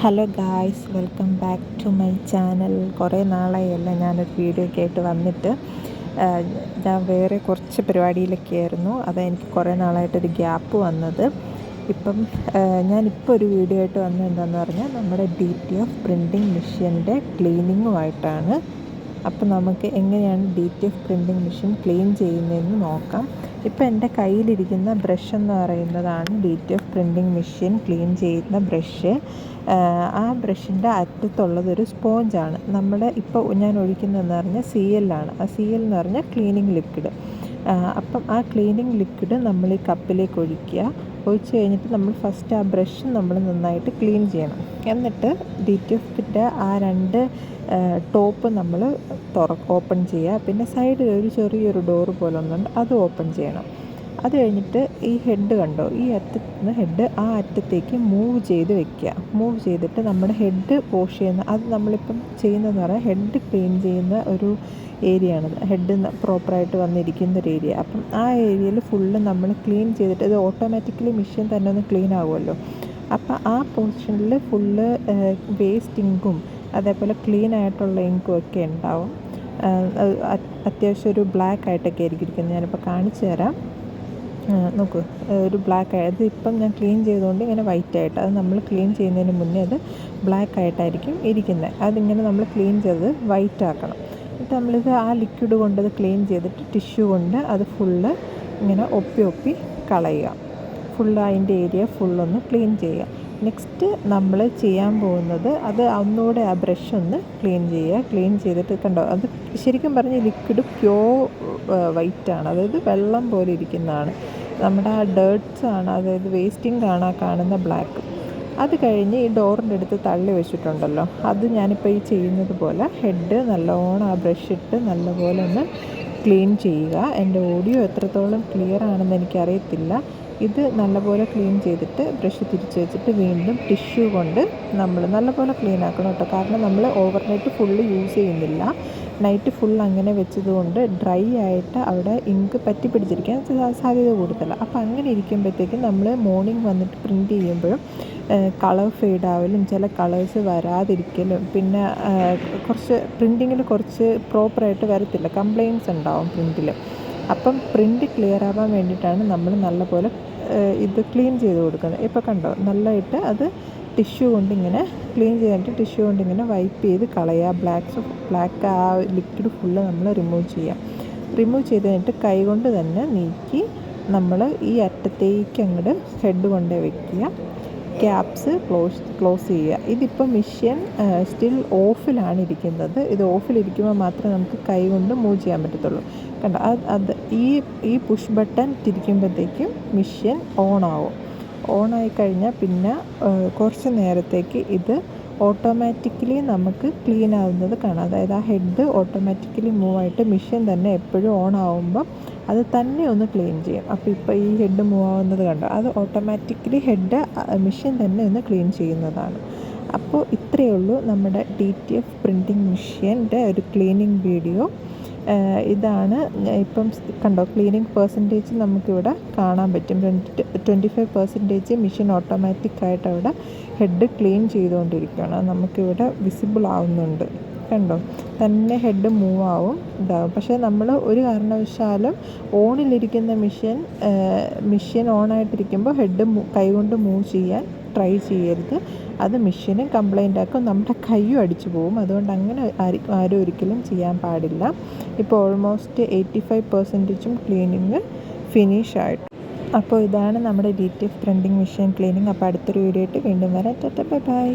Hello guys, welcome back to my channel. കുറേ നാളായല്ല ഞാനൊരു വീഡിയോ ഒക്കെ ആയിട്ട് വന്നിട്ട്. ഞാൻ വേറെ കുറച്ച് പരിപാടിയിലൊക്കെ ആയിരുന്നു. അതെനിക്ക് കുറേ നാളായിട്ടൊരു ഗ്യാപ്പ് വന്നത്. ഞാനിപ്പോൾ ഒരു വീഡിയോ ആയിട്ട് വന്നത് എന്താണെന്ന് പറഞ്ഞാൽ നമ്മുടെ DTF പ്രിൻറ്റിങ് മെഷീൻ്റെ ക്ലീനിങ്ങുമായിട്ടാണ്. അപ്പോൾ നമുക്ക് എങ്ങനെയാണ് DTF പ്രിൻറ്റിങ് മെഷീൻ ക്ലീൻ ചെയ്യുന്നതെന്ന് നോക്കാം. ഇപ്പോൾ എൻ്റെ കയ്യിലിരിക്കുന്ന ബ്രഷ് എന്ന് പറയുന്നതാണ് DTF പ്രിൻറ്റിങ് മെഷീൻ ക്ലീൻ ചെയ്യുന്ന ബ്രഷ്. ആ ബ്രഷിൻ്റെ അറ്റത്തുള്ളതൊരു സ്പോഞ്ചാണ്. ഇപ്പോൾ ഞാൻ ഒഴിക്കുന്നതെന്ന് പറഞ്ഞാൽ CL ആണ്. ആ CL എന്ന് പറഞ്ഞാൽ ക്ലീനിങ് ലിക്വിഡ്. അപ്പം ആ ക്ലീനിങ് ലിക്വിഡ് നമ്മൾ ഈ കപ്പിലേക്ക് ഒഴിച്ച് കഴിഞ്ഞിട്ട് നമ്മൾ ഫസ്റ്റ് ആ ബ്രഷ് നമ്മൾ നന്നായിട്ട് ക്ലീൻ ചെയ്യണം. എന്നിട്ട് DTFൻ്റെ ആ രണ്ട് ടോപ്പ് നമ്മൾ ഓപ്പൺ ചെയ്യുക. പിന്നെ സൈഡിൽ ഒരു ചെറിയൊരു ഡോറ് പോലെ ഒന്നുണ്ട്, അത് ഓപ്പൺ ചെയ്യണം. അത് കഴിഞ്ഞിട്ട് ഈ ഹെഡ് കണ്ടോ, ഈ അറ്റത്ത് നിന്ന് ഹെഡ് ആ അറ്റത്തേക്ക് മൂവ് ചെയ്ത് വെക്കുക. മൂവ് ചെയ്തിട്ട് നമ്മുടെ ഹെഡ് വാഷ് ചെയ്യുന്ന, അത് നമ്മളിപ്പം ചെയ്യുന്നതെന്ന് പറഞ്ഞാൽ ഹെഡ് ക്ലീൻ ചെയ്യുന്ന ഒരു ഏരിയ ആണ്. ഹെഡ് പ്രോപ്പറായിട്ട് വന്നിരിക്കുന്ന ഒരു ഏരിയ. അപ്പം ആ ഏരിയയിൽ ഫുള്ള് നമ്മൾ ക്ലീൻ ചെയ്തിട്ട്, ഇത് ഓട്ടോമാറ്റിക്കലി മെഷീൻ തന്നെ ഒന്ന് ക്ലീൻ ആകുമല്ലോ. അപ്പം ആ പൊസിഷനിൽ ഫുള്ള് വേസ്റ്റ് ഇങ്കും അതേപോലെ ക്ലീൻ ആയിട്ടുള്ള ഇങ്കും ഒക്കെ ഉണ്ടാവും. അത്യാവശ്യം ഒരു ബ്ലാക്ക് ആയിട്ടൊക്കെ ആയിരിക്കും ഇരിക്കുന്നത്. ഞാനിപ്പോൾ കാണിച്ചു തരാം. നോക്കൂ, ഒരു ബ്ലാക്ക് ആയത് ഇപ്പം ഞാൻ ക്ലീൻ ചെയ്തുകൊണ്ട് ഇങ്ങനെ വൈറ്റ് ആയിട്ട്, അത് നമ്മൾ ക്ലീൻ ചെയ്യുന്നതിന് മുന്നേ അത് ബ്ലാക്ക് ആയിട്ടായിരിക്കും ഇരിക്കുന്നത്. അതിങ്ങനെ നമ്മൾ ക്ലീൻ ചെയ്ത് വൈറ്റ് ആക്കണം. എന്നിട്ട് നമ്മളിത് ആ ലിക്വിഡ് കൊണ്ട് അത് ക്ലീൻ ചെയ്തിട്ട് ടിഷ്യൂ കൊണ്ട് അത് ഫുള്ള് ഇങ്ങനെ ഒപ്പി കളയുക. ഫുള്ള് അതിൻ്റെ ഏരിയ ഫുള്ളൊന്ന് ക്ലീൻ ചെയ്യുക. നെക്സ്റ്റ് നമ്മൾ ചെയ്യാൻ പോകുന്നത്, അത് ഒന്നുകൂടെ ആ ബ്രഷ് ഒന്ന് ക്ലീൻ ചെയ്യുക. ക്ലീൻ ചെയ്തിട്ട് കണ്ടോ, അത് ശരിക്കും പറഞ്ഞാൽ ലിക്വിഡ് പ്യോർ വൈറ്റാണ്, അതായത് വെള്ളം പോലെ ഇരിക്കുന്നതാണ്. നമ്മുടെ ആ ഡേർട്ട്സ് ആണ്, അതായത് വേസ്റ്റിംഗ് ആണ് ആ കാണുന്ന ബ്ലാക്ക്. അത് കഴിഞ്ഞ് ഈ ഡോറിൻ്റെ അടുത്ത് തള്ളി വെച്ചിട്ടുണ്ടല്ലോ, അത് ഞാനിപ്പോൾ ഈ ചെയ്യുന്നത് പോലെ ഹെഡ് നല്ലോണം ആ ബ്രഷ് ഇട്ട് നല്ലപോലെ ഒന്ന് ക്ലീൻ ചെയ്യുക. എൻ്റെ ഓഡിയോ എത്രത്തോളം ക്ലിയർ ആണെന്ന് എനിക്കറിയത്തില്ല. ഇത് നല്ലപോലെ ക്ലീൻ ചെയ്തിട്ട് ബ്രഷ് തിരിച്ച് വെച്ചിട്ട് വീണ്ടും ടിഷ്യൂ കൊണ്ട് നമ്മൾ നല്ലപോലെ ക്ലീൻ ആക്കണം കേട്ടോ. കാരണം നമ്മൾ ഓവർനൈറ്റ് ഫുള്ള് യൂസ് ചെയ്യുന്നില്ല. നൈറ്റ് ഫുൾ അങ്ങനെ വെച്ചതുകൊണ്ട് ഡ്രൈ ആയിട്ട് അവിടെ ഇങ്ക് പറ്റി പിടിച്ചിരിക്കാൻ സാധ്യത കൂടുതലാണ്. അപ്പോൾ അങ്ങനെ ഇരിക്കുമ്പോഴത്തേക്കും നമ്മൾ മോർണിംഗ് വന്നിട്ട് പ്രിൻറ്റ് ചെയ്യുമ്പോഴും കളർ ഫെയ്ഡ് ആവലും ചില കളേഴ്സ് വരാതിരിക്കലും പിന്നെ കുറച്ച് പ്രിൻറ്റിങ്ങിൽ കുറച്ച് പ്രോപ്പറായിട്ട് വരത്തില്ല, കംപ്ലയിൻറ്റ്സ് ഉണ്ടാവും പ്രിൻറ്റിൽ. അപ്പം പ്രിൻറ്റ് ക്ലിയർ ആവാൻ വേണ്ടിയിട്ടാണ് നമ്മൾ നല്ലപോലെ ഇത് ക്ലീൻ ചെയ്ത് കൊടുക്കുന്നത്. ഇപ്പോൾ കണ്ടോ, നല്ലതായിട്ട് അത് ടിഷ്യൂ കൊണ്ടിങ്ങനെ ക്ലീൻ ചെയ്യാനായിട്ട് ടിഷ്യൂ കൊണ്ടിങ്ങനെ വൈപ്പ് ചെയ്ത് കളയുക. ബ്ലാക്ക് ആ ലിക്വിഡ് ഫുള്ള് നമ്മൾ റിമൂവ് ചെയ്ത് കഴിഞ്ഞിട്ട് കൈ കൊണ്ട് തന്നെ നീക്കി നമ്മൾ ഈ അറ്റത്തേക്ക് അങ്ങോട്ട് ഹെഡ് കൊണ്ടേ വയ്ക്കുക. ക്യാപ്സ് ക്ലോസ് ചെയ്യുക. ഇതിപ്പോൾ മെഷീൻ സ്റ്റിൽ ഓഫിലാണ് ഇരിക്കുന്നത്. ഇത് ഓഫിലിരിക്കുമ്പോൾ മാത്രമേ നമുക്ക് കൈ കൊണ്ട് മൂവ് ചെയ്യാൻ പറ്റത്തുള്ളൂ. കണ്ടോ, അത് ഈ പുഷ് ബട്ടൺ തിരിക്കുമ്പോഴത്തേക്കും മെഷീൻ ഓണായി കഴിഞ്ഞാൽ പിന്നെ കുറച്ച് നേരത്തേക്ക് ഇത് ഓട്ടോമാറ്റിക്കലി നമുക്ക് ക്ലീൻ ആവുന്നത് കാണാം. അതായത് ആ ഹെഡ് ഓട്ടോമാറ്റിക്കലി മൂവ് ആയിട്ട് മെഷീൻ തന്നെ എപ്പോഴും ഓൺ ആവുമ്പം അത് തന്നെ ഒന്ന് ക്ലീൻ ചെയ്യും. അപ്പോൾ ഇപ്പോൾ ഈ ഹെഡ് മൂവ് ആവുന്നത് കണ്ടോ, അത് ഓട്ടോമാറ്റിക്കലി ഹെഡ് മെഷീൻ തന്നെ ഒന്ന് ക്ലീൻ ചെയ്യുന്നതാണ്. അപ്പോൾ ഇത്രയേ ഉള്ളൂ നമ്മുടെ DTF പ്രിൻറ്റിങ് മെഷീൻ്റെ ഒരു ക്ലീനിങ് വീഡിയോ. ഇതാണ് ഇപ്പം കണ്ടോ, ക്ലീനിങ് പെർസെൻറ്റേജ് നമുക്കിവിടെ കാണാൻ പറ്റും. 25% മെഷീൻ ഓട്ടോമാറ്റിക്കായിട്ട് അവിടെ ഹെഡ് ക്ലീൻ ചെയ്തുകൊണ്ടിരിക്കുകയാണ്. നമുക്കിവിടെ വിസിബിൾ ആവുന്നുണ്ട്. കണ്ടോ, തന്നെ ഹെഡ് മൂവ് ആവും, ഇതാവും. പക്ഷേ നമ്മൾ ഒരു കാരണവശാലും ഓണിലിരിക്കുന്ന മെഷീൻ ഓണായിട്ടിരിക്കുമ്പോൾ ഹെഡ് കൈകൊണ്ട് മൂവ് ചെയ്യാൻ ട്രൈ ചെയ്യരുത്. അത് മെഷീന് കംപ്ലൈൻ്റ് ആക്കും, നമ്മുടെ കൈയും അടിച്ചു പോകും. അതുകൊണ്ട് അങ്ങനെ ആരും ഒരിക്കലും ചെയ്യാൻ പാടില്ല. ഇപ്പോൾ ഓൾമോസ്റ്റ് 85% ക്ലീനിങ് ഫിനിഷ് ആയിട്ട്. അപ്പോൾ ഇതാണ് നമ്മുടെ DTF പ്രിൻറ്റിങ് മെഷീൻ ക്ലീനിങ്. അപ്പോൾ അടുത്തൊരു വീഡിയോ ആയിട്ട് വീണ്ടും വരാം. ബൈ.